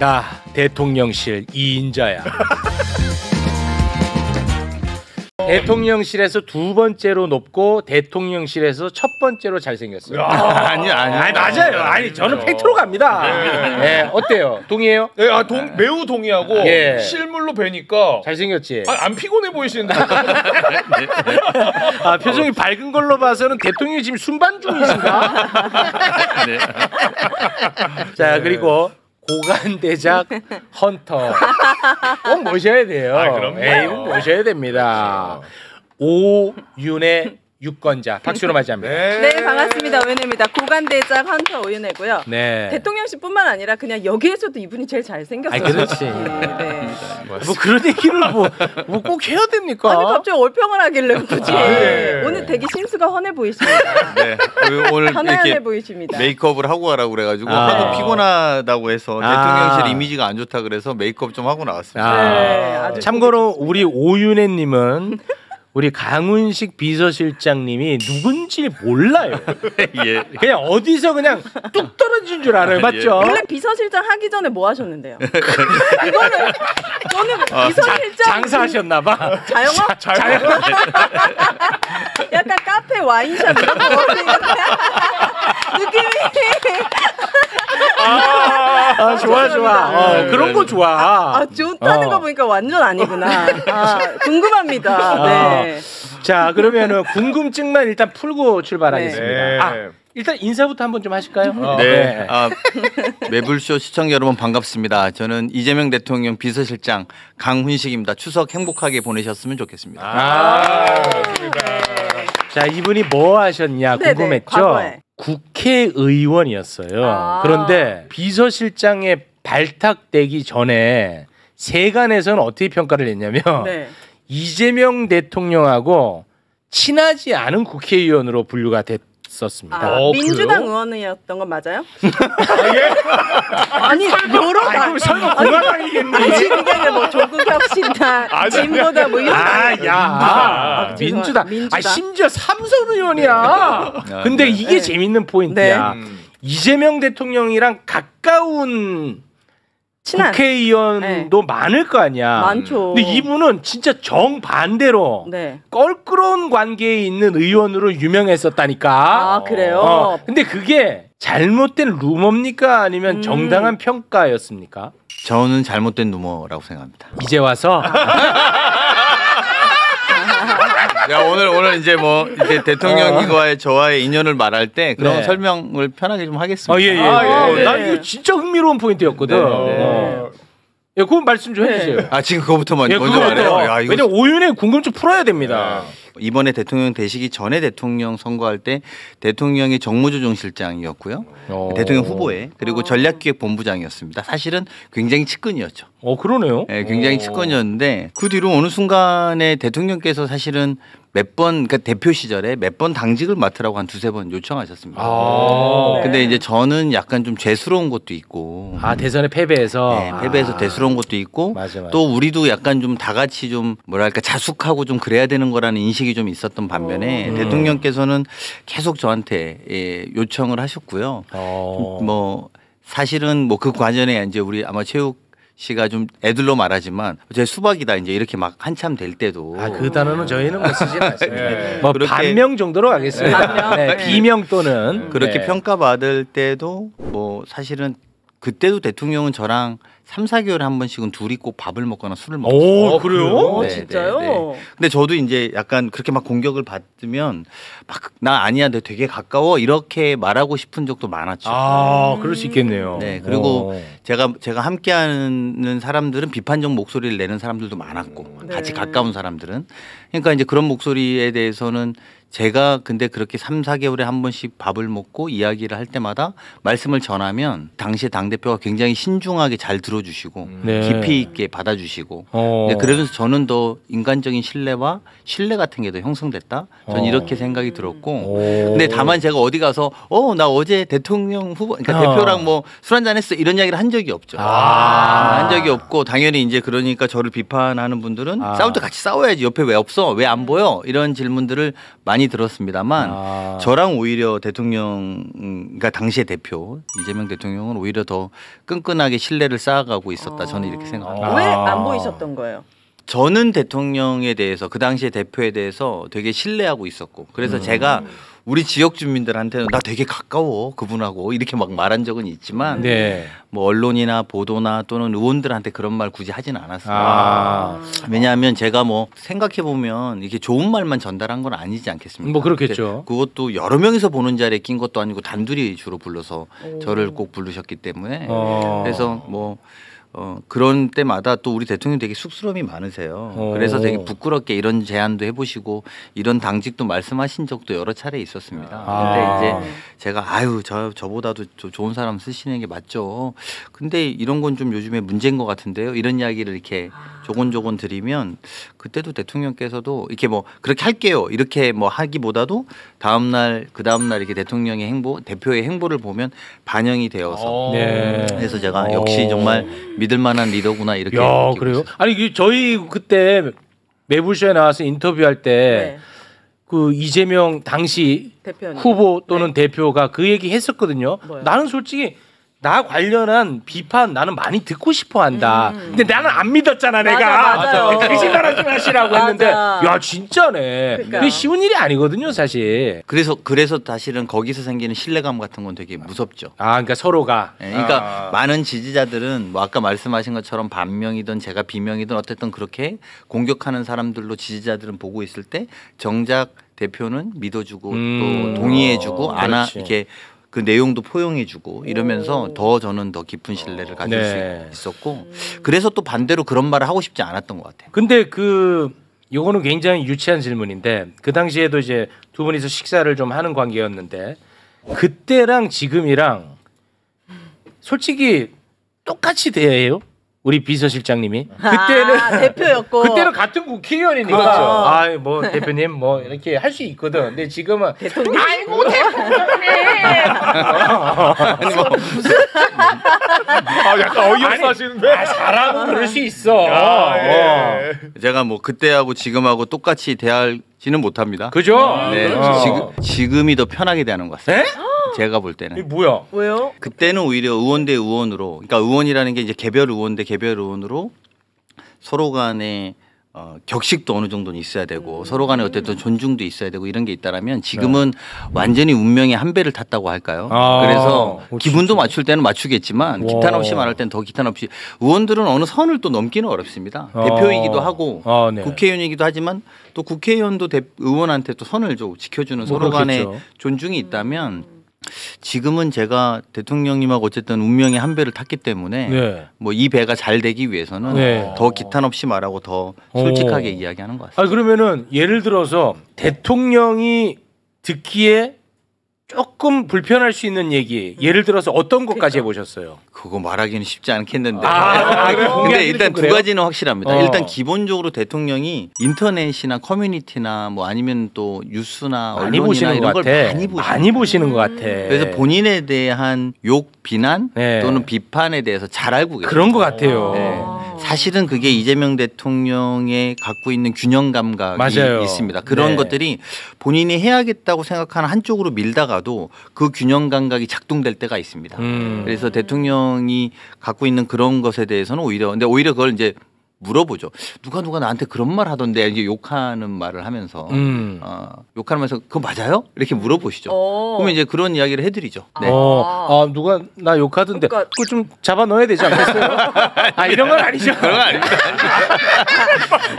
나 대통령실 2인자야. 대통령실에서 두 번째로 높고 대통령실에서 첫 번째로 잘생겼어요. 아니 맞아요. 아니 저는 팩트로 갑니다. 네, 어때요? 동의해요? 네, 매우 동의하고 실물로 뵈니까 잘생겼지. 안 피곤해 보이시는데. 표정이 밝은 걸로 봐서는 대통령이 지금 순반 중이신가? 네. 자 그리고 고관대작 헌터 꼭 모셔야 돼요. 그럼요. 이건 모셔야 됩니다. 오윤의 유권자 박수로 맞이합니다. 네, 반갑습니다. 오윤혜입니다. 고관대작 헌터 오윤혜고요. 네. 대통령실뿐만 아니라 그냥 여기에서도 이분이 제일 잘생겼어요. 그렇지. 네. 뭐 그런 얘기를 뭐 꼭 해야 됩니까? 아니 갑자기 얼평을 하길래 굳이. 오늘 되게 심수가 헌해 보이십니다. 네. 오늘 편안해 보이십니다. 메이크업을 하고 가라고 그래가지고 하도 피곤하다고 해서 대통령실 이미지가 안 좋다 그래서 메이크업 좀 하고 나왔습니다. 네, 아주 참고로 우리 오윤혜님은 우리 강훈식 비서실장님이 누군지 몰라요. 예. 그냥 어디서 그냥 뚝 떨어진 줄 알아요. 맞죠? 원래 비서실장 하기 전에 뭐 하셨는데요? 이거는 저는 비서실장 장사하셨나 봐. 자영업? 자영업. 약간 카페 와인샵 이런 거 느낌이 좋아. 그런 거 좋아. 좋다는 거 보니까 완전 아니구나. 궁금합니다. 네. 자 그러면은 궁금증만 일단 풀고 출발하겠습니다. 네. 일단 인사부터 한번 좀 하실까요? 네. 매불쇼 시청자 여러분 반갑습니다. 저는 이재명 대통령 비서실장 강훈식입니다. 추석 행복하게 보내셨으면 좋겠습니다. 자 이분이 뭐 하셨냐 궁금했죠? 과거에. 국회의원이었어요. 그런데 비서실장에 발탁되기 전에 세간에서는 어떻게 평가를 했냐면 이재명 대통령하고 친하지 않은 국회의원으로 분류가 됐었습니다. 민주당 의원이었던 건 맞아요? 아니 여러 설마 공화당이겠니? 그게 뭐 조국혁신당, 진보다 뭐 이런. 민주당. 심지어 삼선 의원이야. 근데 이게 재밌는 포인트야. 이재명 대통령이랑 가까운 국회의원도 많을 거 아니야. 많죠. 근데 이분은 진짜 정반대로 껄끄러운 관계에 있는 의원으로 유명했었다니까. 그래요? 근데 그게 잘못된 루머입니까? 아니면 정당한 평가였습니까? 저는 잘못된 루머라고 생각합니다. 이제 와서 오늘 이제 뭐 이제 대통령과의 저와의 인연을 말할 때 그런 설명을 편하게 좀 하겠습니다. 난 이거 진짜 흥미로운 포인트였거든. 그건 말씀 좀 해주세요. 지금 그거부터 먼저 말해요. 왜냐면 오윤의 궁금증 풀어야 됩니다. 이번에 대통령 되시기 전에 대통령 선거할 때 대통령이 정무조정실장이었고요. 대통령 후보에 그리고 전략기획본부장이었습니다. 사실은 굉장히 측근이었죠. 그러네요. 네, 굉장히 측근이었는데 그 뒤로 어느 순간에 대통령께서 사실은 몇 번, 그러니까 대표 시절에 몇 번 당직을 맡으라고 한 두세 번 요청하셨습니다. 근데 이제 저는 약간 좀 죄스러운 것도 있고. 대선에 패배해서. 네, 패배해서 죄스러운 것도 있고. 맞아. 또 우리도 약간 좀 다 같이 좀 뭐랄까 자숙하고 좀 그래야 되는 거라는 인식이 좀 있었던 반면에 대통령께서는 계속 저한테 요청을 하셨고요. 뭐 사실은 뭐 그 과정에 이제 우리 아마 체육 씨가 좀 애들로 말하지만 제 수박이다 이제 이렇게 막 한참 될 때도 그 단어는 저희는 뭐 쓰지는 않습니다. 뭐 반명 정도로 가겠습니다. 비명 또는 그렇게 평가받을 때도 뭐 사실은 그때도 대통령은 저랑 3, 4개월에 한 번씩은 둘이 꼭 밥을 먹거나 술을 먹었어요. 그래요? 진짜요? 근데 저도 이제 약간 그렇게 막 공격을 받으면 막 나 아니야, 내 되게 가까워 이렇게 말하고 싶은 적도 많았죠. 그럴 수 있겠네요. 네, 그리고 제가 함께하는 사람들은 비판적 목소리를 내는 사람들도 많았고 같이 가까운 사람들은 그러니까 이제 그런 목소리에 대해서는 제가 근데 그렇게 3, 4개월에 한 번씩 밥을 먹고 이야기를 할 때마다 말씀을 전하면 당시에 당대표가 굉장히 신중하게 잘 들어주시고 깊이 있게 받아주시고 그러면서 저는 더 인간적인 신뢰와 신뢰 같은 게 더 형성됐다. 저는 이렇게 생각이 들었고 근데 다만 제가 어디 가서 나 어제 대통령 후보 그러니까 대표랑 뭐 술 한잔 했어 이런 이야기를 한 적이 없죠. 한 적이 없고 당연히 이제 그러니까 저를 비판하는 분들은 싸울 때 같이 싸워야지 옆에 왜 없어 왜 안 보여 이런 질문들을 많이 많이 들었습니다만 저랑 오히려 대통령, 그러니까 당시의 대표 이재명 대통령은 오히려 더 끈끈하게 신뢰를 쌓아가고 있었다. 저는 이렇게 생각합니다. 왜 안 보이셨던 거예요? 저는 대통령에 대해서 그 당시의 대표에 대해서 되게 신뢰하고 있었고 그래서 제가 우리 지역 주민들한테는 나 되게 가까워 그분하고 이렇게 막 말한 적은 있지만 뭐 언론이나 보도나 또는 의원들한테 그런 말 굳이 하지는 않았습니다. 왜냐하면 제가 뭐 생각해 보면 이게 좋은 말만 전달한 건 아니지 않겠습니까? 뭐 그렇겠죠. 그것도 여러 명이서 보는 자리에 낀 것도 아니고 단둘이 주로 불러서 저를 꼭 부르셨기 때문에 그래서 뭐 그런 때마다 또 우리 대통령 되게 쑥스러움이 많으세요. 그래서 되게 부끄럽게 이런 제안도 해보시고 이런 당직도 말씀하신 적도 여러 차례 있었습니다. 근데 이제 제가 아유 저보다도 좋은 사람 쓰시는 게 맞죠. 근데 이런 건 좀 요즘에 문제인 것 같은데요. 이런 이야기를 이렇게 조곤조곤 드리면 그때도 대통령께서도 이렇게 뭐 그렇게 할게요. 이렇게 뭐 하기보다도 다음날 그 다음날 이렇게 대통령의 행보, 대표의 행보를 보면 반영이 되어서 그래서 제가 역시 정말 믿을 만한 리더구나 이렇게 느끼고 그래요? 있어요. 아니 저희 그때 매불쇼에 나와서 인터뷰할 때 그 이재명 당시 대표님. 후보 또는 대표가 그 얘기 했었거든요. 뭐요? 나는 솔직히 나 관련한 비판 나는 많이 듣고 싶어 한다. 근데 나는 안 믿었잖아 내가. 맞아요. 거짓말 하지 마시라고 했는데 맞아. 야 진짜네. 그러니까. 그게 쉬운 일이 아니거든요 사실. 그래서 사실은 거기서 생기는 신뢰감 같은 건 되게 무섭죠. 그러니까 서로가. 그러니까 많은 지지자들은 뭐 아까 말씀하신 것처럼 반명이든 제가 비명이든 어쨌든 그렇게 공격하는 사람들로 지지자들은 보고 있을 때 정작 대표는 믿어주고 또 동의해주고 이렇게 그 내용도 포용해주고 이러면서 더 저는 더 깊은 신뢰를 가질 수 있었고 그래서 또 반대로 그런 말을 하고 싶지 않았던 것 같아요. 근데 요거는 굉장히 유치한 질문인데 그 당시에도 이제 두 분이서 식사를 좀 하는 관계였는데 그때랑 지금이랑 솔직히 똑같이 대해요? 우리 비서실장님이 그때는 대표였고 그때는 같은 국회의원이니까 그렇죠. 뭐 대표님 뭐 이렇게 할 수 있거든. 근데 지금은 대통령. 아이고 대표님 약간 어이없어 하시는데 잘하고 그럴 수 있어. 제가 뭐 그때하고 지금하고 똑같이 대하지는 못합니다. 그죠? 네, 지금이 더 편하게 대하는 것 같습니다. 제가 볼 때는. 이게 뭐야? 왜요? 그때는 오히려 의원 대 의원으로, 그러니까 의원이라는 게 이제 개별 의원 대 개별 의원으로 서로 간에 격식도 어느 정도는 있어야 되고 서로 간에 어쨌든 존중도 있어야 되고 이런 게 있다라면 지금은 완전히 운명의 한 배를 탔다고 할까요? 그래서 기분도 맞출 때는 맞추겠지만 기탄 없이 말할 때는 더 기탄 없이 의원들은 어느 선을 또 넘기는 어렵습니다. 대표이기도 하고 국회의원이기도 하지만 또 국회의원도 의원한테 또 선을 좀 지켜주는 서로 간에 존중이 있다면 지금은 제가 대통령님하고 어쨌든 운명의 한 배를 탔기 때문에 뭐 이 배가 잘 되기 위해서는 더 기탄 없이 말하고 더 솔직하게 이야기하는 것 같습니다. 그러면은 예를 들어서 대통령이 듣기에 조금 불편할 수 있는 얘기 예를 들어서 어떤 것까지 해보셨어요? 그거 말하기는 쉽지 않겠는데 그래요? 근데 일단 두 가지는 확실합니다. 일단 기본적으로 대통령이 인터넷이나 커뮤니티나 뭐 아니면 또 뉴스나 언론이나 이런 걸 많이 보시는 것 같아. 그래서 본인에 대한 욕, 비난 또는 비판에 대해서 잘 알고 계세요. 그런 것 같아요. 사실은 그게 이재명 대통령의 갖고 있는 균형 감각이 있습니다. 그런 것들이 본인이 해야겠다고 생각하는 한쪽으로 밀다가도 그 균형 감각이 작동될 때가 있습니다. 그래서 대통령이 갖고 있는 그런 것에 대해서는 근데 오히려 그걸 이제 물어보죠. 누가 나한테 그런 말 하던데 이제 욕하는 말을 하면서 욕하면서 그거 맞아요? 이렇게 물어보시죠. 그러면 이제 그런 이야기를 해드리죠. 네. 누가 나 욕하던데 그거 좀 잡아 넣어야 되지 않겠어요? 이런 건 아니죠. 그런 건 아닙니다.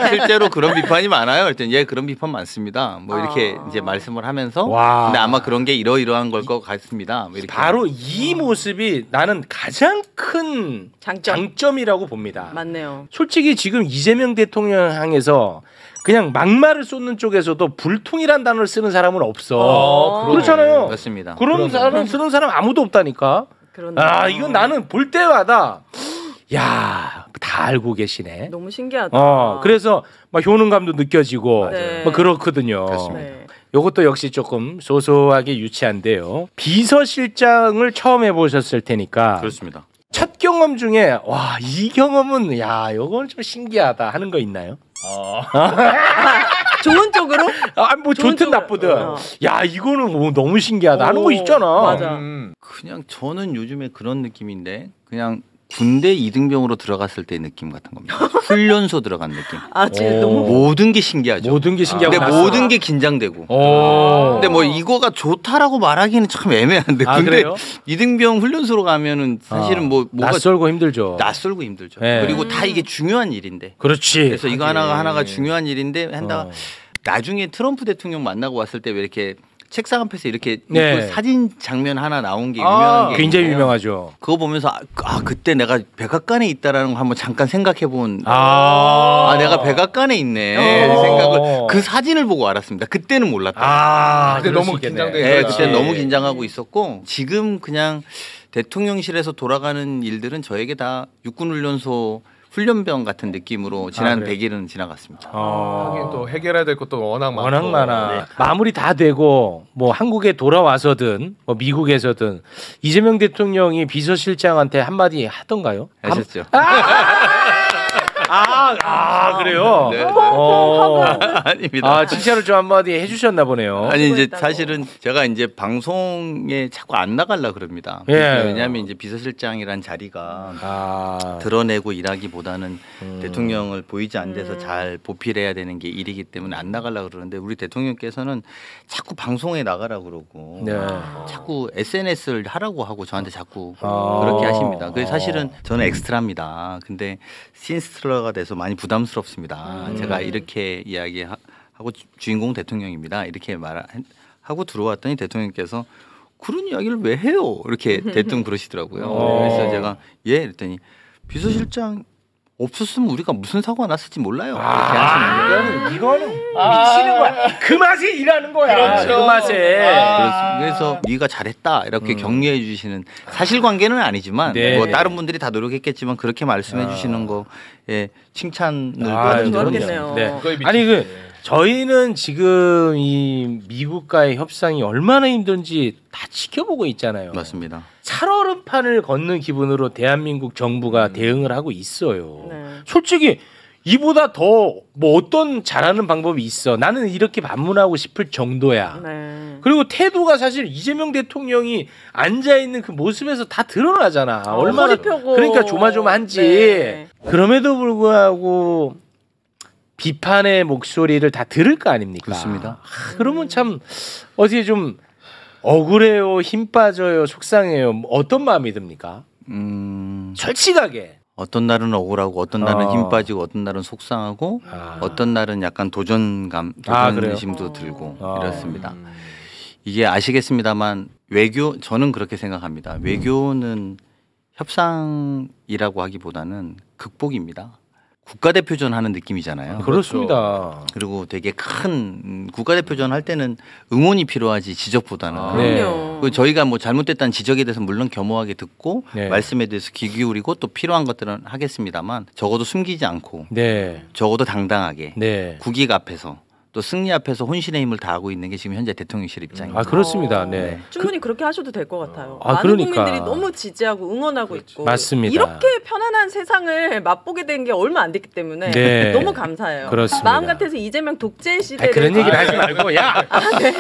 실제로 그런 비판이 많아요. 그랬더니 그런 비판 많습니다. 뭐 이렇게 이제 말씀을 하면서 근데 아마 그런 게 이러이러한 걸 것 같습니다. 뭐 이렇게. 바로 이 모습이 나는 가장 큰 장점이라고 봅니다. 맞네요. 솔직히 지금 이재명 대통령 향해서 그냥 막말을 쏟는 쪽에서도 불통이란 단어를 쓰는 사람은 없어. 그렇잖아요. 맞습니다. 그런 사람 쓰는 사람 아무도 없다니까. 이건 나는 볼 때마다 다 알고 계시네. 너무 신기하다. 그래서 막 효능감도 느껴지고 막 그렇거든요. 이것도 역시 조금 소소하게 유치한데요. 비서실장을 처음 해보셨을 테니까. 그렇습니다. 첫 경험 중에 이 경험은 요건 좀 신기하다 하는 거 있나요? 좋은 쪽으로? 뭐 좋은 좋든 쪽으로. 나쁘든. 야 이거는 뭐 너무 신기하다. 하는 거 있잖아. 맞아. 그냥 저는 요즘에 그런 느낌인데 그냥 군대 이등병으로 들어갔을 때 느낌 같은 겁니다. 훈련소 들어간 느낌. 진짜 너무 모든 게 신기하죠. 모든 게 신기하고. 근데 모든 게 긴장되고. 근데 뭐 이거가 좋다라고 말하기는 참 애매한데. 근데 그래요? 이등병 훈련소로 가면은 사실은 뭐가 낯설고 힘들죠. 낯설고 힘들죠. 네. 그리고 다 이게 중요한 일인데. 그렇지. 그래서 이거 하나가 중요한 일인데 한다가 나중에 트럼프 대통령 만나고 왔을 때 왜 이렇게 책상 앞에서 이렇게 네. 사진 장면 하나 나온 게 유명한 게 굉장히 있는데요. 유명하죠. 그거 보면서 그때 내가 백악관에 있다라는 거 한번 잠깐 생각해 본. 내가 백악관에 있네 생각을 그 사진을 보고 알았습니다. 그때는 몰랐다. 근데 너무 긴장돼. 네, 그때 너무 긴장하고 있었고 지금 그냥 대통령실에서 돌아가는 일들은 저에게 다 육군훈련소 훈련병 같은 느낌으로 지난 100일은 지나갔습니다. 하긴 또 해결해야 될 것도 워낙 많아. 네. 마무리 다 되고 뭐 한국에 돌아와서든 뭐 미국에서든 이재명 대통령이 비서실장한테 한마디 하던가요? 하셨죠. 그래요? 네. 아닙니다. 칭찬을 좀 한마디 해주셨나 보네요. 아니 이제 사실은 제가 이제 방송에 자꾸 안 나가려 그럽니다. 예. 왜냐하면 이제 비서실장이란 자리가 드러내고 일하기보다는 대통령을 보이지 않는 데서 잘 보필해야 되는 게 일이기 때문에 안 나가려 그러는데 우리 대통령께서는 자꾸 방송에 나가라 그러고 자꾸 SNS를 하라고 하고 저한테 자꾸 그렇게 하십니다. 그래서 사실은 저는 엑스트라입니다. 근데 신스트라가 돼서 많이 부담스럽습니다. 제가 이렇게 이야기하고 주인공 대통령입니다. 이렇게 말하고 들어왔더니 대통령께서 그런 이야기를 왜 해요? 이렇게 대뜸 그러시더라고요. 그래서 제가 이랬더니 비서실장 없었으면 우리가 무슨 사고가 났을지 몰라요. 이렇게 하시는 이거는 미치는 거야. 그 맛에 일하는 거야. 그렇죠. 그 맛에. 그래서 네가 잘했다 이렇게 격려해 주시는 사실관계는 아니지만 뭐 다른 분들이 다 노력했겠지만 그렇게 말씀해 주시는 거에 칭찬을 받은 적은 있습니다. 아니 저희는 지금 이 미국과의 협상이 얼마나 힘든지 다 지켜보고 있잖아요. 맞습니다. 살얼음판을 걷는 기분으로 대한민국 정부가 대응을 하고 있어요. 네. 솔직히 이보다 더 뭐 어떤 잘하는 방법이 있어. 나는 이렇게 반문하고 싶을 정도야. 네. 그리고 태도가 사실 이재명 대통령이 앉아 있는 그 모습에서 다 드러나잖아. 얼마나 그러니까 조마조마한지. 네. 그럼에도 불구하고 비판의 목소리를 다 들을 거 아닙니까? 그렇습니다. 그러면 참 어떻게 좀 억울해요, 힘 빠져요, 속상해요. 어떤 마음이 듭니까? 솔직하게. 어떤 날은 억울하고 어떤 날은 힘 빠지고 어떤 날은 속상하고 어떤 날은 약간 도전심도 들고 이렇습니다. 이게 아시겠습니다만 저는 그렇게 생각합니다. 외교는 협상이라고 하기보다는 극복입니다. 국가대표전 하는 느낌이잖아요. 그렇습니다. 그리고 되게 큰 국가대표전 할 때는 응원이 필요하지 지적보다는. 그럼요. 저희가 뭐 잘못됐다는 지적에 대해서 물론 겸허하게 듣고 말씀에 대해서 귀 기울이고 또 필요한 것들은 하겠습니다만 적어도 숨기지 않고 적어도 당당하게 국익 앞에서 또 승리 앞에서 혼신의 힘을 다하고 있는 게 지금 현재 대통령실 입장입니다. 그렇습니다. 충분히 그렇게 하셔도 될 것 같아요. 많은 그러니까. 국민들이 너무 지지하고 응원하고 있고 맞습니다. 이렇게 편안한 세상을 맛보게 된 게 얼마 안 됐기 때문에 너무 감사해요. 그렇습니다. 마음 같아서 이재명 독재 시대를 그런 얘기를 하지 말고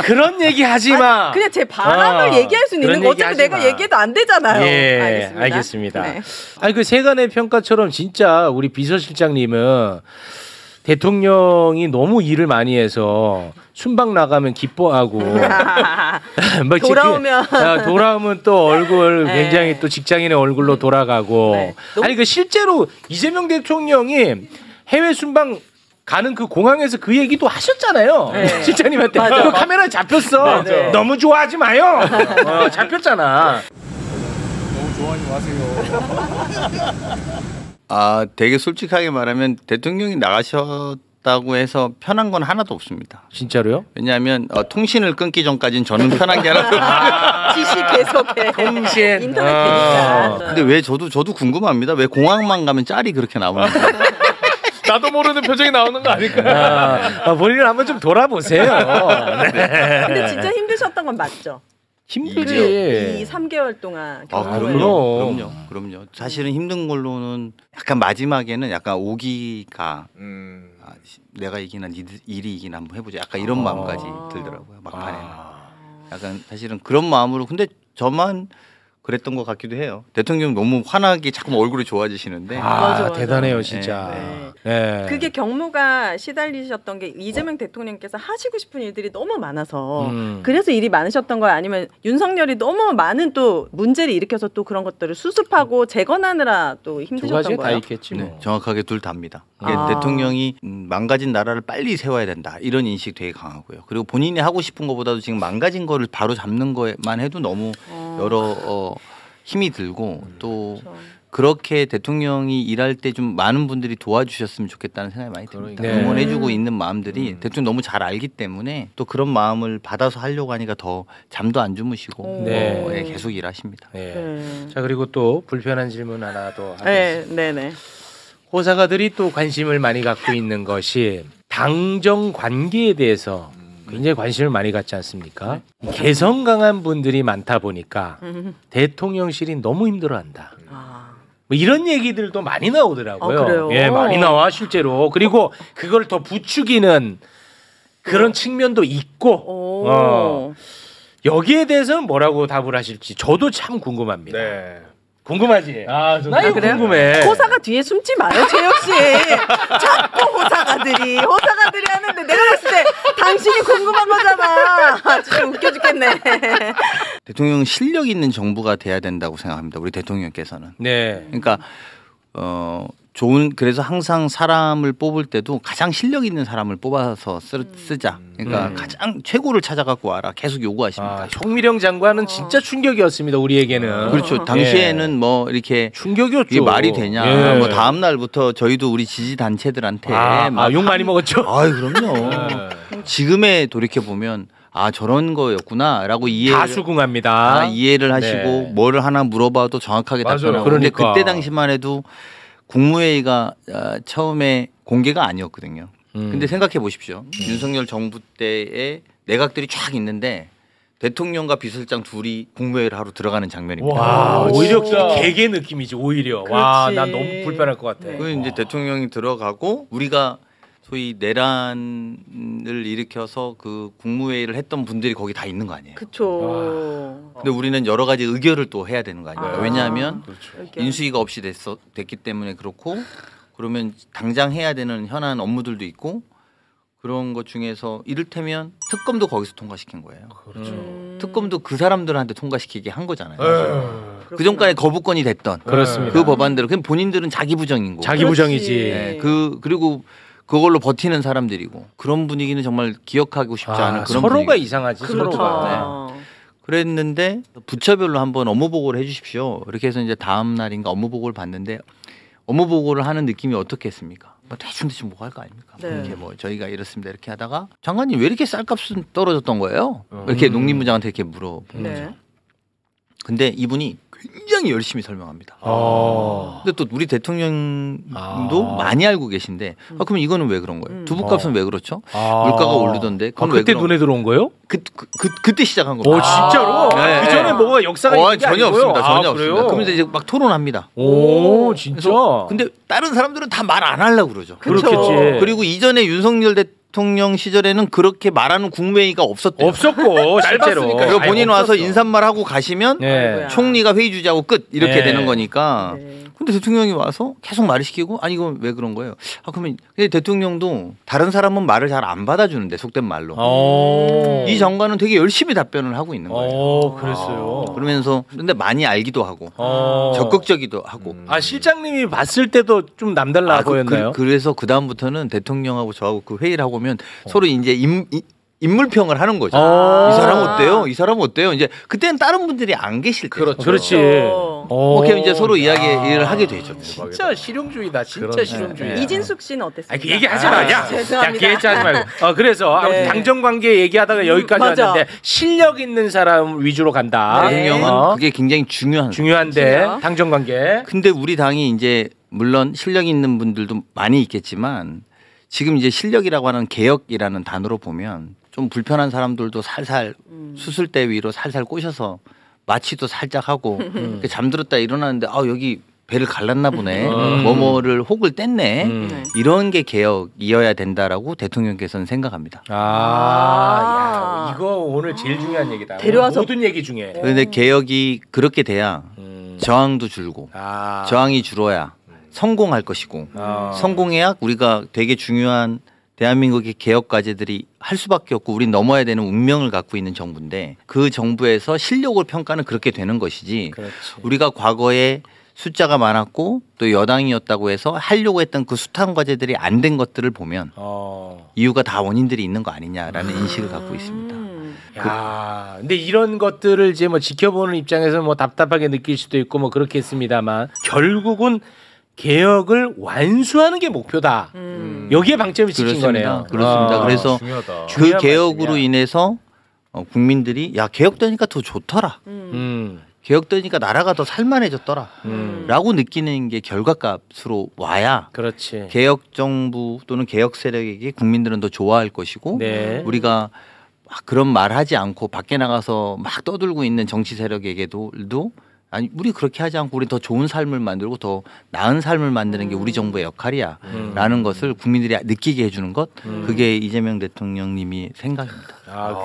그런 얘기 하지 마. 그냥 제 바람을 얘기할 수는 있는 거 어차피 내가 얘기해도 안 되잖아요. 알겠습니다. 아니 그 세간의 평가처럼 진짜 우리 비서실장님은 대통령이 너무 일을 많이 해서 순방 나가면 기뻐하고 돌아오면 또 얼굴 굉장히 또 직장인의 얼굴로 돌아가고 아니 그 실제로 이재명 대통령이 해외 순방 가는 그 공항에서 그 얘기도 하셨잖아요. 실장님한테 그 카메라에 잡혔어. 너무 좋아하지 마요. 잡혔잖아. 너무 좋아하지 마세요. 되게 솔직하게 말하면 대통령이 나가셨다고 해서 편한 건 하나도 없습니다. 진짜로요? 왜냐하면 통신을 끊기 전까지는 저는 편한 게 하나도 없어요. 지시 계속해. 통신. 인터넷 되니까. 근데 왜 저도 궁금합니다. 왜 공항만 가면 짤이 그렇게 나오는지. 나도 모르는 표정이 나오는 거 아닐까요? 본인을 한번 좀 돌아보세요. 근데 진짜 힘드셨던 건 맞죠? 힘들지. 이 3개월 동안. 그럼요. 사실은 힘든 걸로는 약간 마지막에는 약간 오기가 내가 이기나 일이 이기나 한번 해보자. 약간 이런 마음까지 들더라고요. 막판에는. 약간 사실은 그런 마음으로 근데 저만 그랬던 것 같기도 해요. 대통령 너무 환하게 자꾸 얼굴이 좋아지시는데. 맞아. 대단해요 진짜. 네. 그게 경무가 시달리셨던 게 이재명 대통령께서 하시고 싶은 일들이 너무 많아서 그래서 일이 많으셨던 거예요? 아니면 윤석열이 너무 많은 또 문제를 일으켜서 또 그런 것들을 수습하고 재건하느라 또 힘드셨던 두 가지 다 거예요? 있겠지 뭐. 네, 정확하게 둘 다입니다. 대통령이 망가진 나라를 빨리 세워야 된다 이런 인식 되게 강하고요. 그리고 본인이 하고 싶은 것보다도 지금 망가진 거를 바로 잡는 거에만 해도 너무 여러 힘이 들고 또 그렇게 대통령이 일할 때 좀 많은 분들이 도와주셨으면 좋겠다는 생각이 많이 듭니다. 네. 응원해주고 있는 마음들이 대통령 너무 잘 알기 때문에 또 그런 마음을 받아서 하려고 하니까 더 잠도 안 주무시고 네. 계속 일하십니다. 네. 자 그리고 또 불편한 질문 하나 더 하겠습니다. 네네. 호사가들이 또 관심을 많이 갖고 있는 것이 당정 관계에 대해서 굉장히 관심을 많이 갖지 않습니까? 개성 강한 분들이 많다 보니까 대통령실이 너무 힘들어한다. 뭐 이런 얘기들도 많이 나오더라고요. 그래요? 예, 많이 나와 실제로. 그리고 그걸 더 부추기는 그런 측면도 있고. 여기에 대해서는 뭐라고 답을 하실지 저도 참 궁금합니다. 네. 궁금하지? 나 이거 그래요? 궁금해. 호사가 뒤에 숨지 마요, 최혁 씨. 자꾸 호사가들이 하는데 내가 봤을 때 당신이 궁금한 거잖아. 진짜 웃겨 죽겠네. 대통령 실력 있는 정부가 돼야 된다고 생각합니다. 우리 대통령께서는. 네. 그러니까 그래서 항상 사람을 뽑을 때도 가장 실력 있는 사람을 뽑아서 쓰자. 그러니까 가장 최고를 찾아갖고 와라. 계속 요구하십니다. 총미령 장관은 진짜 충격이었습니다. 우리에게는. 그렇죠. 당시에는 뭐 이렇게 충격이었죠. 이게 말이 되냐. 예. 뭐 다음 날부터 저희도 우리 지지 단체들한테 욕 많이 먹었죠. 그럼요. 지금에 돌이켜 보면 저런 거였구나라고 이해를 하시고 뭐를 하나 물어봐도 정확하게 답변하고. 그런데 그때 당시만 해도 국무회의가 처음에 공개가 아니었거든요. 근데 생각해 보십시오. 윤석열 정부 때에 내각들이 쫙 있는데 대통령과 비서실장 둘이 국무회의를 하러 들어가는 장면입니다. 와, 오히려 개개 느낌이지 오히려. 와, 난 너무 불편할 것 같아. 그 이제 대통령이 들어가고 우리가 소위 내란을 일으켜서 그 국무회의를 했던 분들이 거기 다 있는 거 아니에요. 그렇죠. 근데 우리는 여러 가지 의결을 또 해야 되는 거 아닙니까? 왜냐하면 그렇죠. 인수위가 없이 됐기 때문에 그렇고 그러면 당장 해야 되는 현안 업무들도 있고 그런 것 중에서 이를테면 특검도 거기서 통과시킨 거예요. 특검도 그 사람들한테 통과시키게 한 거잖아요. 그 전까지 거부권이 됐던 그렇습니다. 그 법안들은 그냥 본인들은 자기 부정인 거고. 자기 부정이지. 네, 그리고 그걸로 버티는 사람들이고 그런 분위기는 정말 기억하고 싶지 않은 그런 서로가 분위기. 이상하지. 그렇죠. 서로가. 네. 그랬는데 부처별로 한번 업무 보고를 해주십시오. 이렇게 해서 이제 다음 날인가 업무 보고를 봤는데 업무 보고를 하는 느낌이 어떻겠습니까? 대충 뭐 할 거 아닙니까? 네. 이렇게 뭐 저희가 이렇습니다 이렇게 하다가 장관님 왜 이렇게 쌀값은 떨어졌던 거예요? 이렇게 농림부장한테 이렇게 물어본 거죠. 근데 이분이 굉장히 열심히 설명합니다. 근데 또 우리 대통령도 많이 알고 계신데 그러면 이거는 왜 그런 거예요? 두부값은 왜 그렇죠? 물가가 오르던데. 그때 눈에 들어온 거예요? 그때 시작한 겁니다. 진짜로? 네. 그 전에 뭐가 역사가 있는 게 전혀 아니고요? 없습니다. 전혀 없습니다. 그래요? 그러면서 이제 막 토론합니다. 오, 진짜? 근데 다른 사람들은 다 말 안 하려고 그러죠. 그렇겠지. 그리고 이전에 윤석열 대통령 시절에는 그렇게 말하는 국무회의가 없었대요. 없었고 실제로. 그리고 본인 와서 인사말 하고 가시면 네. 총리가 회의 주재하고 끝 이렇게 네. 되는 거니까. 근데 대통령이 와서 계속 말을 시키고 아니 이건 왜 그런 거예요? 그러면 근데 대통령도 다른 사람은 말을 잘 안 받아주는데 속된 말로 이 장관은 되게 열심히 답변을 하고 있는 거예요. 그랬어요. 그러면서 근데 많이 알기도 하고 적극적이기도 하고. 실장님이 봤을 때도 좀 남달라 보였나요? 그래서 그 다음부터는 대통령하고 저하고 그 회의를 하고 오면 서로 이제 인물평을 하는 거죠. 이 사람 어때요? 이 사람 어때요? 이제 그때는 다른 분들이 안 계실 때. 그렇지. 그렇게 이제 서로 이야기를 하게 되죠. 진짜 실용주의다. 진짜 실용주의. 이진숙 씨는 어땠어요? 그 얘기하지 마. 야, 죄송합니다. 그 얘기하지 말고. 그래서 아무튼 당정관계 얘기하다가 여기까지 맞아. 왔는데 실력 있는 사람 위주로 간다. 대통령은 그게 굉장히 중요한데 당정관계. 근데 우리 당이 이제 물론 실력 있는 분들도 많이 있겠지만 지금 이제 실력이라고 하는 개혁이라는 단어로 보면 좀 불편한 사람들도 살살 수술대 위로 살살 꼬셔서 마취도 살짝 하고 잠들었다 일어나는데 여기 배를 갈랐나 보네. 뭐뭐를 혹을 뗐네. 이런 게 개혁이어야 된다라고 대통령께서는 생각합니다. 야, 이거 오늘 제일 중요한 얘기다. 데려와서 모든 얘기 중에. 그런데 개혁이 그렇게 돼야 저항도 줄고 저항이 줄어야 성공할 것이고 성공해야 우리가 되게 중요한 대한민국의 개혁 과제들이 할 수밖에 없고 우린 넘어야 되는 운명을 갖고 있는 정부인데 그 정부에서 실력을 평가는 그렇게 되는 것이지. 그렇지. 우리가 과거에 숫자가 많았고 또 여당이었다고 해서 하려고 했던 그 숱한 과제들이 안 된 것들을 보면 이유가 다 원인들이 있는 거 아니냐라는 인식을 갖고 있습니다. 야, 근데 이런 것들을 이제 뭐 지켜보는 입장에서 뭐 답답하게 느낄 수도 있고 뭐 그렇겠습니다만 결국은 개혁을 완수하는 게 목표다. 여기에 방점이 찍힌 거네요. 그렇습니다. 그래서 중요하다. 그 개혁으로 인해서 국민들이 야 개혁되니까 더 좋더라. 개혁되니까 나라가 더 살만해졌더라. 라고 느끼는 게 결과값으로 와야 그렇지. 개혁 정부 또는 개혁 세력에게 국민들은 더 좋아할 것이고 네. 우리가 막 그런 말 하지 않고 밖에 나가서 막 떠들고 있는 정치 세력에게도 아니 우리 그렇게 하지 않고 우리 더 좋은 삶을 만들고 더 나은 삶을 만드는 게 우리 정부의 역할이야 라는 것을 국민들이 느끼게 해주는 것 그게 이재명 대통령님이 생각입니다.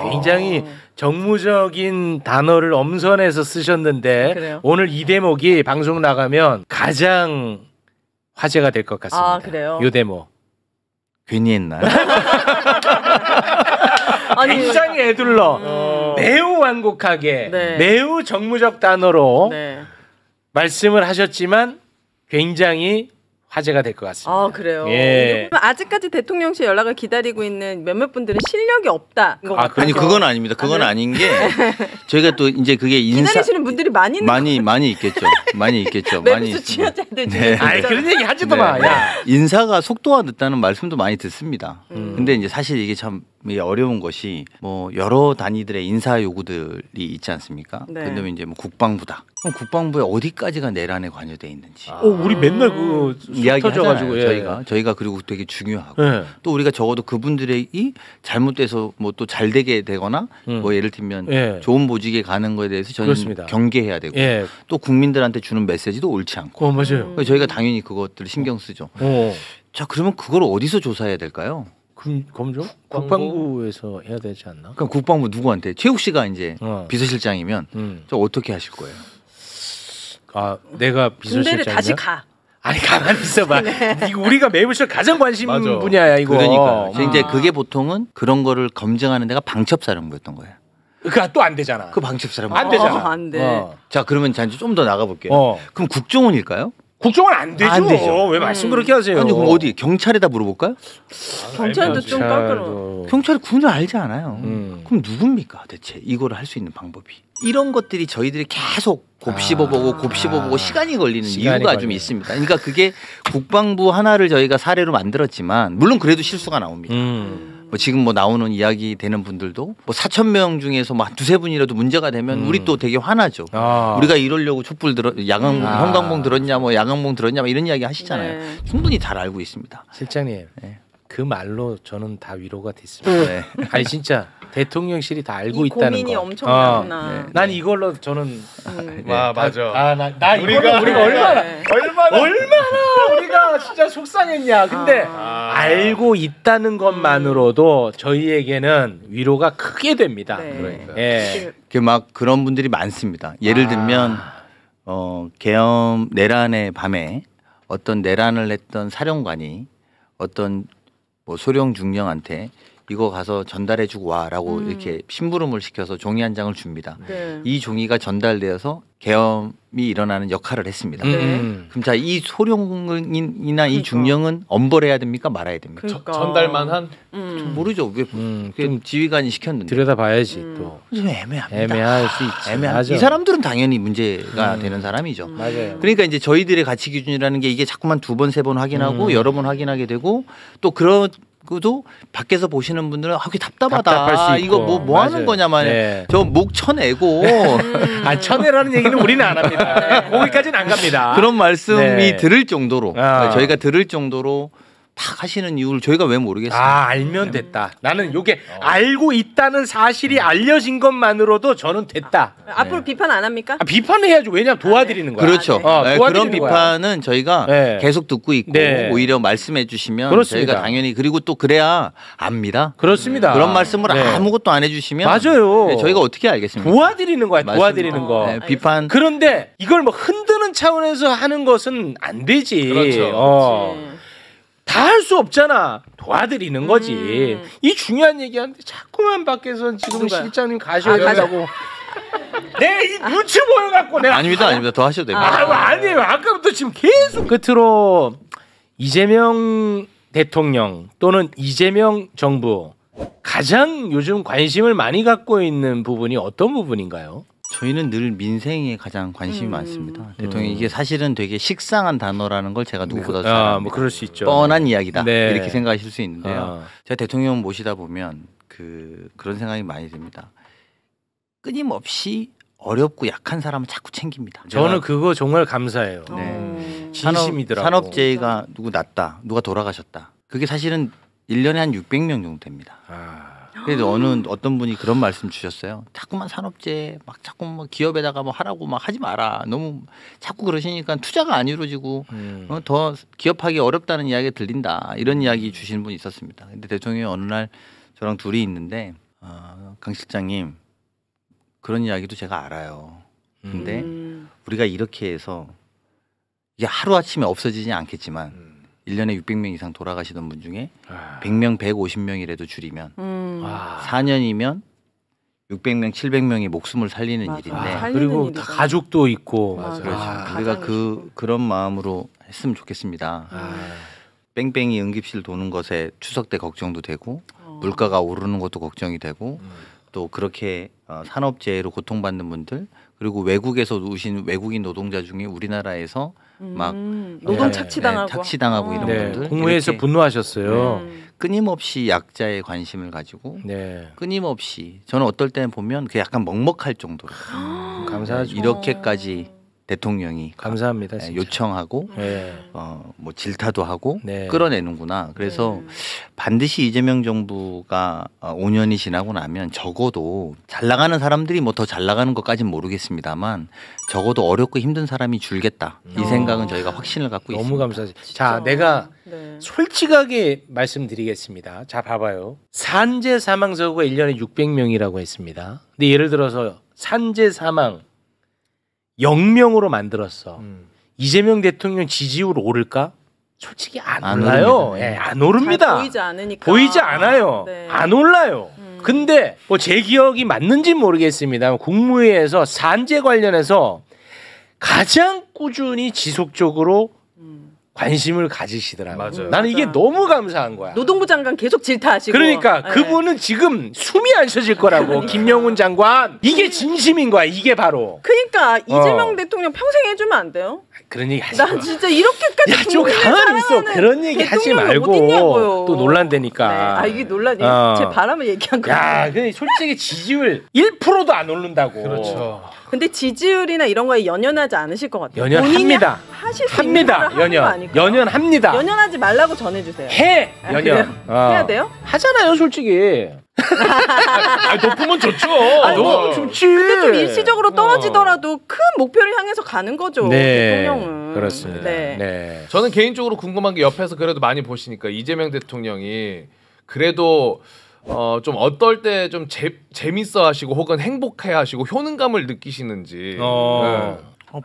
굉장히 정무적인 단어를 엄선해서 쓰셨는데 그래요? 오늘 이 대목이 방송 나가면 가장 화제가 될 것 같습니다. 아, 그래요? 이 대목. 괜히 했나요? 굉장히 애둘러 매우 완곡하게 네. 매우 정무적 단어로 네. 말씀을 하셨지만 굉장히 화제가 될 것 같습니다. 아, 그래요? 예. 아직까지 대통령실 연락을 기다리고 있는 몇몇 분들은 실력이 없다. 아니 그건 아닙니다. 그건 아닌 게 저희가 또 이제 그게 기다리시는 분들이 많이 있겠죠. 많이 있겠죠. 많이 매부수 취업자들 네. 아니 그런 얘기 하지도 네. 마. 야. 인사가 속도가 늦다는 말씀도 많이 듣습니다. 근데 이제 사실 이게 참 어려운 것이 뭐 여러 단위들의 인사 요구들이 있지 않습니까? 네. 근데 이제 뭐 국방부다. 그럼 국방부에 어디까지가 내란에 관여돼 있는지. 우리 맨날 그 이야기 터져가지고 하잖아요. 저희가 그리고 되게 중요하고 예. 또 우리가 적어도 그분들이 잘못돼서 뭐 또 잘 되게 되거나 뭐 예를 들면 예. 좋은 보직에 가는 거에 대해서 저는 그렇습니다. 경계해야 되고 예. 또 국민들한테 주는 메시지도 옳지 않고 맞아요. 그래서 저희가 당연히 그것들을 신경 쓰죠. 자 그러면 그걸 어디서 조사해야 될까요? 검정? 국방부에서 해야 되지 않나? 그럼 국방부 누구한테? 최욱 씨가 이제 비서실장이면 저 어떻게 하실 거예요? 내가 군대를 비서실장이면 다시 가. 아니 가만히 있어봐. 이거 우리가 매부쇼 가장 관심 맞아. 분야야 이거. 그러니까 이제 그게 보통은 그런 거를 검증하는 데가 방첩사령부였던 거예요. 그거 또 안 되잖아. 그 방첩사령부 안 되잖아. 안 돼. 자 그러면 좀 더 나가볼게요. 그럼 국정원일까요? 국정원 안 되죠. 안 되죠. 왜 말씀 그렇게 하세요? 아니 그럼 어디 경찰에다 물어볼까요? 경찰도 좀 깎으러. 경찰이 군을 알지 않아요. 그럼 누굽니까 대체 이걸 할 수 있는 방법이? 이런 것들이 저희들이 계속 곱씹어보고 시간이 걸리는 이유가 좀 있습니다. 그러니까 그게 국방부 하나를 저희가 사례로 만들었지만 물론 그래도 실수가 나옵니다. 뭐 지금 뭐 나오는 이야기 되는 분들도 뭐 4,000명 중에서 뭐 두세 분이라도 문제가 되면 우리 또 되게 화나죠. 우리가 이러려고 촛불 형광봉 들었냐 뭐 야광봉 들었냐 뭐 이런 이야기 하시잖아요. 네. 충분히 잘 알고 있습니다. 실장님. 네. 그 말로 저는 다 위로가 됐습니다. 네. 아니 진짜 대통령실이 다 알고 이 있다는 고민이 거. 엄청 많구나. 난 이걸로 저는 맞아. 나 이걸로 우리가 얼마나 우리가 진짜 속상했냐. 근데 알고 있다는 것만으로도 저희에게는 위로가 크게 됩니다. 네. 그러니까. 예. 막 그런 분들이 많습니다. 예를 들면 계엄 내란의 밤에 어떤 내란을 했던 사령관이 어떤 뭐 소령 중령한테 이거 가서 전달해주고 와라고 이렇게 심부름을 시켜서 종이 한 장을 줍니다. 네. 이 종이가 전달되어서 계엄이 일어나는 역할을 했습니다. 그럼 자 이 소령이나 이 중령은 엄벌해야 됩니까 말아야 됩니까? 그러니까. 전달만 한 모르죠. 왜 좀 지휘관이 시켰는데. 들여다봐야지 또. 좀 애매합니다. 애매할 수 있지. 맞아. 이 사람들은 당연히 문제가 되는 사람이죠. 맞아요. 그러니까 이제 저희들의 가치 기준이라는 게 이게 자꾸만 2번, 3번 확인하고 여러 번 확인하게 되고 또 그것도 밖에서 보시는 분들은 그게 답답할 답답하다. 수 있고. 이거 뭐 하는 맞아요. 거냐만 네. 저 목 쳐내고 천해라는 얘기는 우리는 안 합니다. 거기까지는 안 갑니다. 그런 말씀이 네. 들을 정도로 저희가 들을 정도로 탁 하시는 이유를 저희가 왜 모르겠어요. 알면 됐다. 나는 요게 알고 있다는 사실이 알려진 것만으로도 저는 됐다. 앞으로 비판 안 합니까? 비판을 해야죠. 왜냐하면 도와드리는 거야. 그렇죠. 도와드리는 그런 거야. 비판은 저희가 네. 계속 듣고 있고 네. 오히려 말씀해 주시면 그렇습니다. 저희가 당연히 그리고 또 그래야 압니다. 그렇습니다. 그런 말씀을 네. 아무것도 안 해주시면 맞아요. 네, 저희가 어떻게 알겠습니까? 도와드리는 거야. 맞습니다. 도와드리는 거. 네, 비판 그런데 이걸 뭐 흔드는 차원에서 하는 것은 안 되지. 그렇죠. 다 할 수 없잖아. 도와드리는 거지. 이 중요한 얘기하는데 자꾸만 밖에서 지금 누가요? 실장님 가셔야 된다고. 내 이 눈치 보여갖고 내가 아닙니다. 더 하셔도 됩니다. 아니에요. 아까부터 지금 계속 끝으로 이재명 대통령 또는 이재명 정부 가장 요즘 관심을 많이 갖고 있는 부분이 어떤 부분인가요? 저희는 늘 민생에 가장 관심이 많습니다. 대통령 이게 사실은 되게 식상한 단어라는 걸 제가 누구보다 잘 압니다. 뭐 그럴 수 있죠. 뻔한 이야기다 네. 이렇게 생각하실 수 있는데요. 제가 대통령 모시다 보면 그런 생각이 많이 듭니다. 끊임없이 어렵고 약한 사람을 자꾸 챙깁니다. 저는 그거 정말 감사해요. 네. 진심이더라고. 산업재해가 누구 났다, 누가 돌아가셨다. 그게 사실은 1년에 한 600명 정도 됩니다. 그래도 어떤 분이 그런 말씀 주셨어요. 자꾸만 산업재해 막 자꾸 뭐 기업에다가 뭐 하라고 막 하지 마라. 너무 자꾸 그러시니까 투자가 안 이루어지고 더 기업하기 어렵다는 이야기가 들린다. 이런 이야기 주시는 분이 있었습니다. 근데 대통령이 어느 날 저랑 둘이 있는데 강 실장님 그런 이야기도 제가 알아요. 근데 우리가 이렇게 해서 이게 하루아침에 없어지지 않겠지만 1년에 600명 이상 돌아가시던 분 중에 100명, 150명이라도 줄이면 4년이면 600명, 700명이 목숨을 살리는 일인데 그리고 다 가족도 있고 그렇죠. 우리가 그런 마음으로 했으면 좋겠습니다. 뺑뺑이 응급실 도는 것에 추석 때 걱정도 되고 물가가 오르는 것도 걱정이 되고 또 그렇게 산업재해로 고통받는 분들 그리고 외국에서 오신 외국인 노동자 중에 우리나라에서 막 노동 착취당하고 착취당하고 이런 분들 국무회에서 이렇게 분노하셨어요. 끊임없이 약자의 관심을 가지고 네. 끊임없이 저는 어떨 때는 보면 그 약간 먹먹할 정도로 감사하죠. 이렇게까지 대통령이 감사합니다. 진짜. 요청하고 네. 뭐 질타도 하고 네. 끌어내는구나. 그래서 반드시 이재명 정부가 5년이 지나고 나면 적어도 잘 나가는 사람들이 뭐 더 잘 나가는 것까지는 모르겠습니다만 적어도 어렵고 힘든 사람이 줄겠다. 이 생각은 저희가 확신을 갖고 있습니다. 너무 감사하지. 자, 내가 솔직하게 말씀드리겠습니다. 자, 봐봐요. 산재 사망 사고가 1년에 600명이라고 했습니다. 근데 예를 들어서 산재 사망 0명으로 만들었어. 이재명 대통령 지지율 오를까? 솔직히 안 올라요. 예, 안 오릅니다. 보이지 않으니까. 보이지 않아요. 네. 안 올라요. 근데 뭐 제 기억이 맞는지 모르겠습니다. 국무회에서 산재 관련해서 가장 꾸준히 지속적으로 관심을 가지시더라고요. 맞아요. 나는 이게 너무 감사한 거야. 노동부 장관 계속 질타하시고. 그러니까 네. 그분은 지금 숨이 안 쉬어질 거라고. 김영훈 장관. 이게 진심인 거야. 이게 바로. 그러니까 이재명 대통령 평생 해주면 안 돼요? 그런 얘기 하지 나 마. 진짜 이렇게까지 야, 좀 국민을 가만히 있어. 사랑하는 그런 얘기 하지 대통령을 못 말고 있냐고요. 또 논란되니까. 네. 아 이게 논란이 제 바람을 얘기한 거예요. 야, 근데 솔직히 지지율 1%도 안 오른다고. 그렇죠. 근데 지지율이나 이런 거에 연연하지 않으실 것 같아요. 연연합니다. 하실 수 있는 합니다. 거를 하는 거 아닐까요? 연연합니다. 연연하지 말라고 전해주세요. 해. 아, 연연. 그래요? 해야 돼요? 하잖아요, 솔직히. 높으면 좋죠. 아니, 뭐, 좋지. 근데 좀 일시적으로 떨어지더라도 큰 목표를 향해서 가는 거죠. 네, 대통령은. 그렇습니다. 네. 네. 저는 개인적으로 궁금한 게 옆에서 그래도 많이 보시니까 이재명 대통령이 그래도 좀 어떨 때 좀 재밌어 하시고 혹은 행복해 하시고 효능감을 느끼시는지.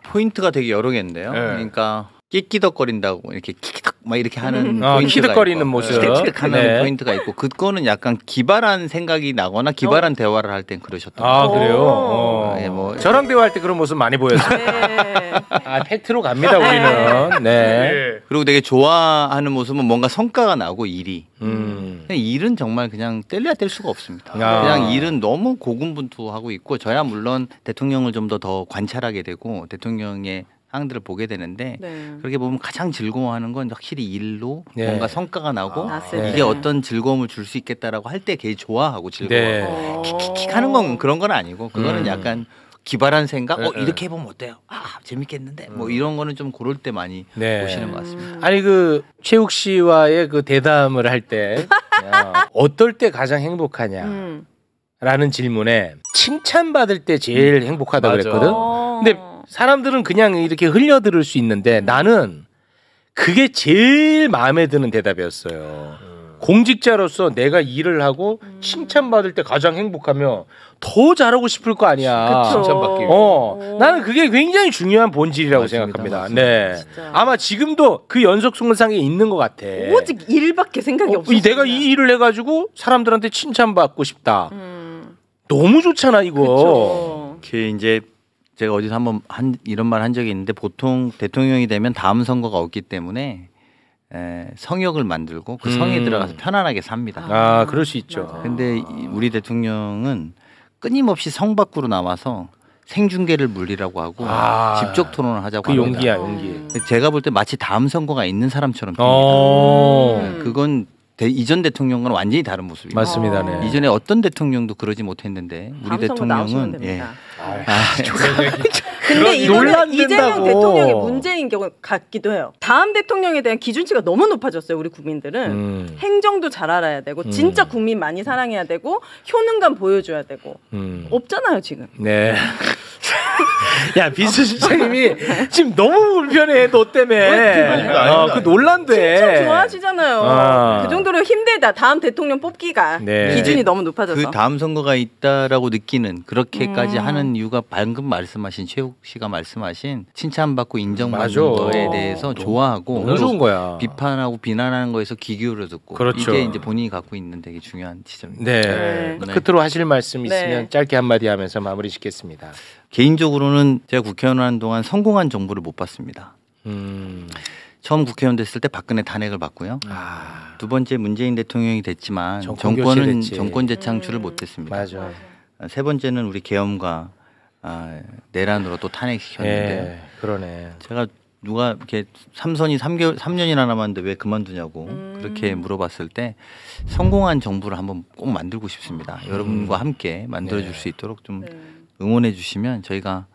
포인트가 되게 여러 개인데요. 네. 그러니까 끼끼덕거린다고 이렇게 키키덕 막 이렇게 하는 키득거리는 모습. 키득하는 네. 포인트가 있고 그거는 약간 기발한 생각이 나거나 기발한 대화를 할 땐 그러셨던 아, 거예요. 그래요? 예, 뭐 저랑 대화할 때 그런 모습 많이 보였어요. 네. 아, 팩트로 갑니다, 우리는. 네. 그리고 되게 좋아하는 모습은 뭔가 성과가 나고 일이 음. 그냥 일은 정말 그냥 뗄래야 뗄 수가 없습니다. 아. 그냥 일은 너무 고군분투하고 있고 저야 물론 대통령을 좀 더 관찰하게 되고 대통령의 상황들을 보게 되는데 네. 그렇게 보면 가장 즐거워하는 건 확실히 일로 네. 뭔가 성과가 나고 났을 이게 때. 어떤 즐거움을 줄 수 있겠다라고 할 때 걔 좋아하고 즐거워. 네. 킥킥킥 하는 건 그런 건 아니고 그거는 약간 기발한 생각, 이렇게 해보면 어때요? 재밌겠는데, 뭐 이런 거는 좀 고를 때 많이 네. 보시는 것 같습니다. 아니 그 최욱 씨와의 그 대담을 할 때 어떨 때 가장 행복하냐? 라는 질문에 칭찬받을 때 제일 행복하다고 맞아. 그랬거든. 근데 사람들은 그냥 이렇게 흘려들을 수 있는데 나는 그게 제일 마음에 드는 대답이었어요. 공직자로서 내가 일을 하고 칭찬받을 때 가장 행복하며 더 잘하고 싶을 거 아니야. 그쵸. 칭찬받기 나는 그게 굉장히 중요한 본질이라고 맞습니다. 생각합니다. 맞습니다. 네. 진짜. 아마 지금도 그 연속선상에 있는 것 같아. 오직 일밖에 생각이 없어. 내가 이 일을 해가지고 사람들한테 칭찬받고 싶다. 너무 좋잖아 이거. 그게 이제 제가 어디서 한번 이런 말 한 적이 있는데 보통 대통령이 되면 다음 선거가 없기 때문에 성역을 만들고 그 성에 들어가서 편안하게 삽니다. 아, 그럴 수 있죠. 맞아. 근데 우리 대통령은 끊임없이 성 밖으로 나와서 생중계를 물리라고 하고 직접 토론을 하자고 그 합니다. 용기야 용기. 제가 볼 때 마치 다음 선거가 있는 사람처럼 듭니다. 그건 이전 대통령과는 완전히 다른 모습입니다. 맞습니다. 네. 이전에 어떤 대통령도 그러지 못했는데 우리 다음 선거 나오시면 대통령은 됩니다. 그런 근데 이거는 논란된다고. 이재명 대통령의 문제인 경우 같기도 해요. 다음 대통령에 대한 기준치가 너무 높아졌어요. 우리 국민들은 행정도 잘 알아야 되고 진짜 국민 많이 사랑해야 되고 효능감 보여줘야 되고 없잖아요 지금. 네. 야 비서실장님이 지금 너무 불편해 너 때문에. 그 논란돼. 칭찬 좋아하시잖아요. 그 정도로 힘들다. 다음 대통령 뽑기가 네. 기준이 너무 높아져서. 그 다음 선거가 있다라고 느끼는 그렇게까지 하는 이유가 방금 말씀하신 최욱 씨가 말씀하신 칭찬받고 인정받는 맞아. 거에 대해서 좋아하고 너무 좋은 거야. 비판하고 비난하는 거에서 귀 기울여 듣고 그렇죠. 이게 이제 본인이 갖고 있는 되게 중요한 지점입니다. 네. 네. 끝으로 하실 말씀 있으면 네. 짧게 한마디 하면서 마무리 짓겠습니다. 개인적으로는 제가 국회의원 하는 동안 성공한 정부를 못 봤습니다. 처음 국회의원 됐을 때 박근혜 탄핵을 받고요. 두 번째 문재인 대통령이 됐지만 정권 정권은 교체됐지. 정권 재창출을 못했습니다. 맞아. 세 번째는 우리 계엄과 내란으로 또 탄핵시켰는데 네, 그러네. 제가 누가 이렇게 삼선이 3년이나 남았는데 왜 그만두냐고 그렇게 물어봤을 때 성공한 정부를 한번 꼭 만들고 싶습니다. 여러분과 함께 만들어줄 수 있도록 좀 응원해 주시면 저희가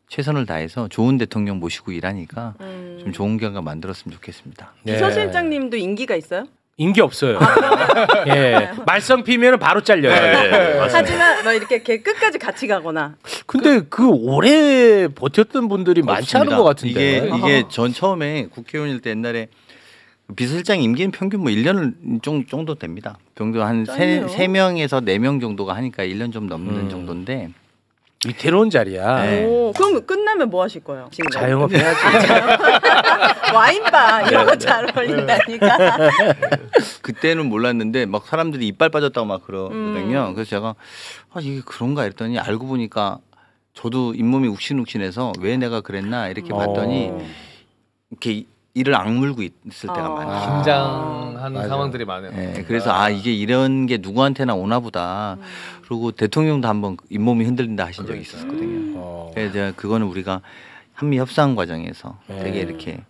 최선을 다해서 좋은 대통령 모시고 일하니까 좀 좋은 결과 만들었으면 좋겠습니다. 네. 비서실장님도 인기가 있어요? 인기 없어요. 예. 말썽 피면 바로 잘려요. 하지만 막 이렇게 끝까지 같이 가거나. 근데 그 오래 버텼던 분들이 많지 않은 것 같은데. 이게 전 처음에 국회의원일 때 옛날에 비서실장 임기는 평균 뭐 1년 정도 됩니다. 정도 한 짧네요. 3명에서 4명 정도가 하니까 1년 좀 넘는 정도인데 위태로운 자리야. 네. 오, 그럼 끝나면 뭐 하실 거예요? 지금 자영업 해야지. 와인바 이런 거 잘 어울린다니까. 그때는 몰랐는데 막 사람들이 이빨 빠졌다고 막 그러거든요. 그래서 제가 이게 그런가 했더니 알고 보니까 저도 잇몸이 욱신욱신해서 왜 내가 그랬나 이렇게 봤더니 이렇게 이를 악물고 있을 때가 많아요. 긴장하는 맞아. 상황들이 많아요. 네, 그래서 이게 이런 게 누구한테나 오나 보다. 그리고 대통령도 한번 잇몸이 흔들린다 하신 적이 있었거든요. 그래서 제가 그거는 우리가 한미 협상 과정에서 되게 이렇게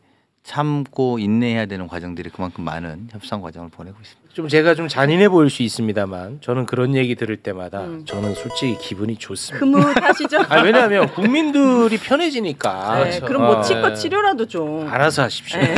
참고 인내해야 되는 과정들이 그만큼 많은 협상 과정을 보내고 있습니다. 좀 제가 좀 잔인해 보일 수 있습니다만 저는 그런 얘기 들을 때마다 저는 솔직히 기분이 좋습니다. 흐뭇하시죠? 왜냐하면 국민들이 편해지니까. 네, 그럼 뭐 치과 치료라도 좀. 알아서 하십시오. 네.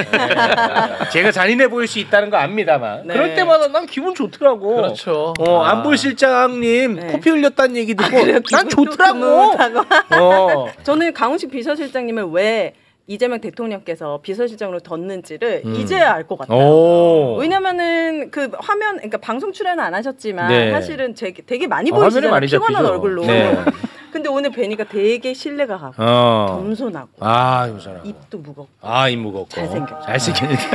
제가 잔인해 보일 수 있다는 거 압니다만 네. 그럴 때마다 난 기분 좋더라고. 그렇죠. 안보실장님 네. 코피 흘렸다는 얘기 듣고 그래요? 난 기분도 좋더라고. 흐뭇하고. 저는 강훈식 비서실장님을 왜 이재명 대통령께서 비서실장으로 뒀는지를 이제야 알 것 같아요. 오. 왜냐면은 그 화면, 그러니까 방송 출연은 안 하셨지만 네. 사실은 되게 많이 화면에 보이시잖아요. 많이 피곤한 잡히죠. 얼굴로. 네. 근데 오늘 뵈니까 되게 신뢰가 가고 겸손하고 요사람. 입도 무겁고. 입 무겁고. 잘생겼죠.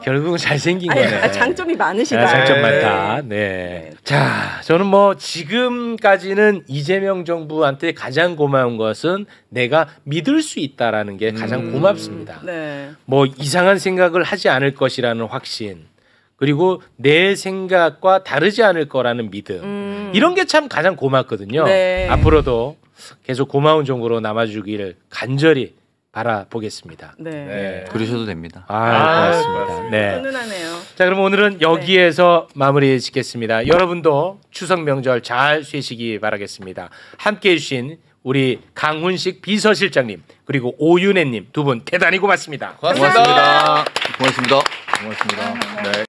결국은 잘생긴 아니, 거네. 장점이 많으시다. 장점 네. 많다. 네. 자, 저는 뭐 지금까지는 이재명 정부한테 가장 고마운 것은 내가 믿을 수 있다라는 게 가장 고맙습니다. 네. 뭐 이상한 생각을 하지 않을 것이라는 확신. 그리고 내 생각과 다르지 않을 거라는 믿음. 이런 게 참 가장 고맙거든요. 네. 앞으로도 계속 고마운 정부로 남아주기를 간절히 바라보겠습니다. 네. 그러셔도 됩니다. 고맙습니다. 네. 훈훈하네요. 자, 그럼 오늘은 여기에서 마무리 짓겠습니다. 여러분도 추석 명절 잘 쇠시기 바라겠습니다. 함께해 주신 우리 강훈식 비서실장님 그리고 오윤혜님 두 분 대단히 고맙습니다. 고맙습니다. 고맙습니다. 고맙습니다. 네.